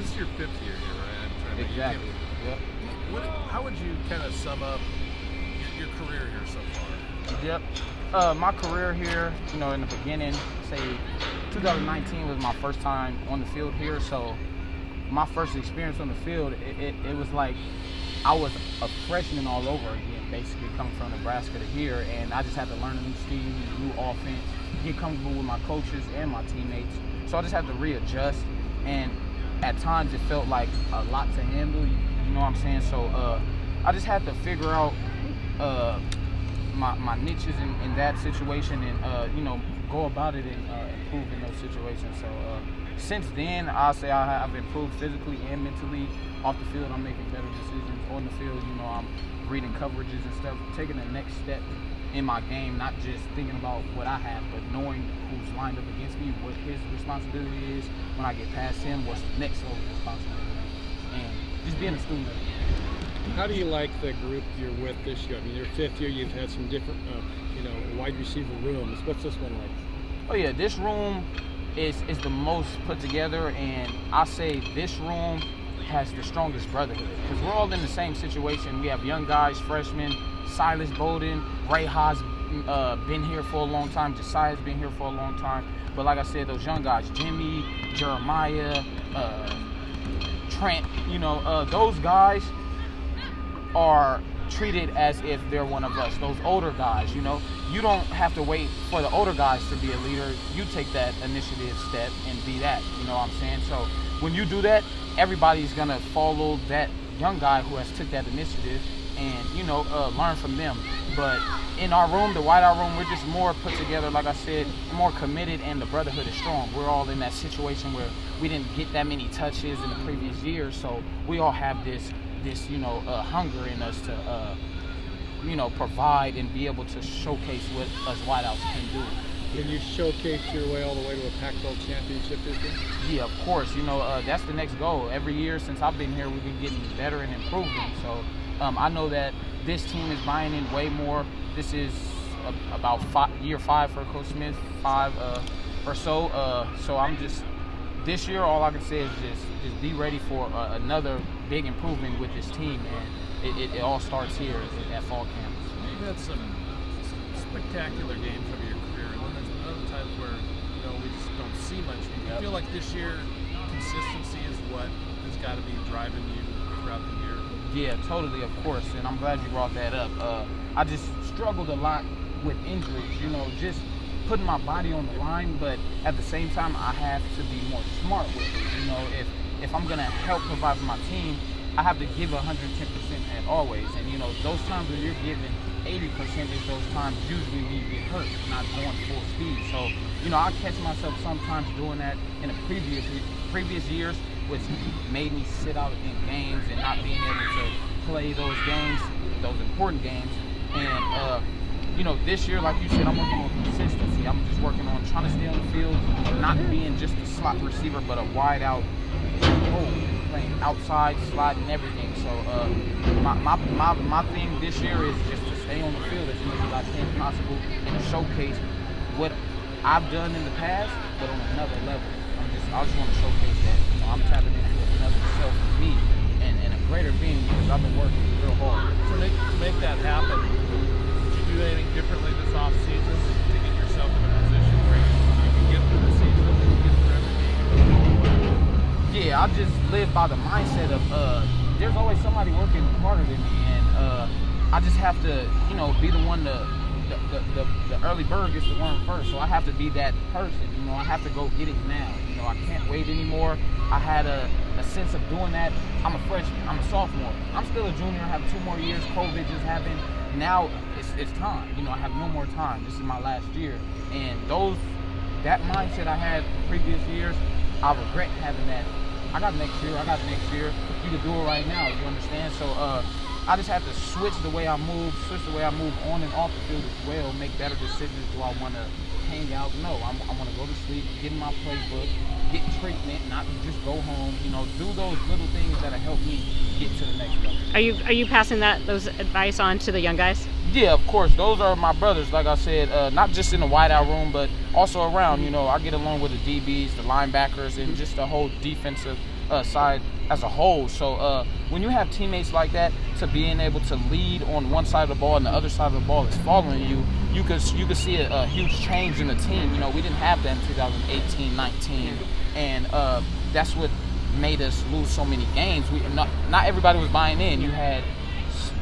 This is your 5th year here, right? I'm trying to Exactly. Yep. How would you kind of sum up your career here so far? Yep. My career here, in the beginning, say 2019 was my first time on the field here. So my first experience on the field, it was like I was a freshman all over again, basically coming from Nebraska to here. And I just had to learn a new scheme, new offense, get comfortable with my coaches and my teammates. So I just had to readjust. And at times it felt like a lot to handle, you know what I'm saying? So I just had to figure out my niches in that situation and, go about it and improve in those situations. So since then, I'll say I've improved physically and mentally. Off the field, I'm making better decisions. On the field, I'm reading coverages and stuff, taking the next step in my game, not just thinking about what I have, but knowing who's lined up against me, what his responsibility is. When I get past him, what's the next level of responsibility, and just being a student of the game. How do you like the group you're with this year? I mean, your 5th year, you've had some different, wide receiver rooms. What's this one like? Oh yeah, this room is the most put together, and I say this room has the strongest brotherhood because we're all in the same situation. We have young guys, freshmen, Silas Bowden, Ray Haas been here for a long time, Josiah's been here for a long time. But like I said, those young guys, Jimmy, Jeremiah, Trent, those guys are treated as if they're one of us. Those older guys, you don't have to wait for the older guys to be a leader. You take that initiative step and be that, you know what I'm saying? So when you do that, everybody's gonna follow that young guy who has took that initiative and, learn from them. But in our room, the whiteout room, we're just more put together, like I said, more committed, and the brotherhood is strong. We're all in that situation where we didn't get that many touches in the previous years, so we all have this hunger in us to, provide and be able to showcase what us whiteouts can do. Can you showcase your way all the way to a Pac-12 championship this year? Yeah, of course. That's the next goal. Every year since I've been here, we've been getting better and improving. So I know that this team is buying in way more. This is about year 5 for Coach Smith, 5 or so. So I'm just, this year, all I can say is just be ready for another big improvement with this team. And it all starts here at fall camp. You've had some spectacular games over your career, and then there's been other times where we just don't see much. Do you feel like this year consistency is what has got to be driving you throughout the year? Yeah, totally, of course, and I'm glad you brought that up. I just struggled a lot with injuries, just putting my body on the line, but at the same time, I have to be more smart with it. If I'm gonna help provide for my team, I have to give 110% at always, and those times when you're giving 80% is those times usually when you get hurt, not going full speed. So, I catch myself sometimes doing that in the previous years, which made me sit out in games and not being able to play those games, those important games. And this year, like you said, I'm working on consistency. I'm just working on trying to stay on the field, not being just a slot receiver, but a wide out hole, playing outside, sliding, everything. So my thing this year is just to stay on the field as much as I can possible and to showcase what I've done in the past, but on another level. I just want to showcase that I'm tapping into another self of me and a greater being because I've been working real hard. To make that happen, did you do anything differently this offseason to get yourself in a position where you can get through the season and get through everything? Yeah, I just live by the mindset of there's always somebody working harder than me, and I just have to be the one to the early bird gets the worm first, so I have to be that person. I have to go get it now. I can't wait anymore. I had a sense of doing that. I'm a freshman. I'm a sophomore. I'm still a junior. I have 2 more years. COVID just happened. Now it's time. I have no more time. This is my last year. And that mindset I had previous years, I regret having that. I got next year. You can do it right now. You understand? So I just have to switch the way I move on and off the field as well, make better decisions. Do I want to hang out? No, I want to go to sleep, get in my playbook, get treatment, not just go home. Do those little things that'll help me get to the next level. Are you passing those advice on to the young guys? Yeah, of course. Those are my brothers, like I said, not just in the wideout room, but also around. You know, I get along with the DBs, the linebackers, and just the whole defensive side as a whole. So when you have teammates like that, to being able to lead on one side of the ball and the other side of the ball is following you, you could see a huge change in the team. You know, we didn't have that in 2018, 19, and that's what made us lose so many games. Not everybody was buying in. You had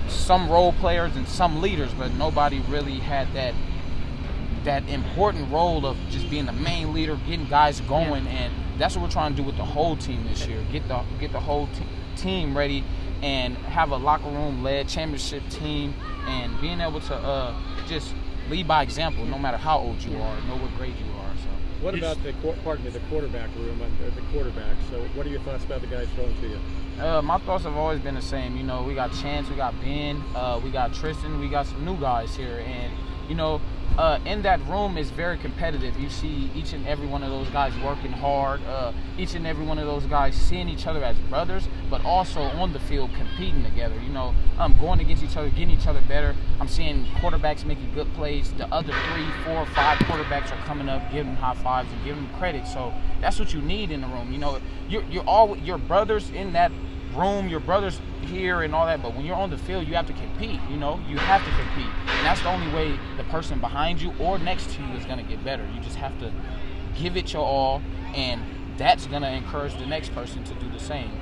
some role players and some leaders, but nobody really had that important role of just being the main leader, getting guys going, and that's what we're trying to do with the whole team this year. Get the whole team ready and have a locker room led championship team, and being able to just lead by example, no matter how old you are, know what grade you are. So. What about the quarterback room or the quarterback? So what are your thoughts about the guys throwing to you? My thoughts have always been the same. You know, we got Chance, we got Ben, we got Tristan, we got some new guys here, and you know, in that room is very competitive. You see each and every one of those guys working hard, each and every one of those guys seeing each other as brothers, but also on the field competing together. You know, going against each other, getting each other better. I'm seeing quarterbacks making good plays. The other 3, 4, 5 quarterbacks are coming up, giving them high fives and giving them credit. So that's what you need in the room. You know, you're all your brothers in that room, your brothers here and all that, but when you're on the field, you have to compete. You know, you have to compete, and that's the only way the person behind you or next to you is going to get better. You just have to give it your all, and that's going to encourage the next person to do the same.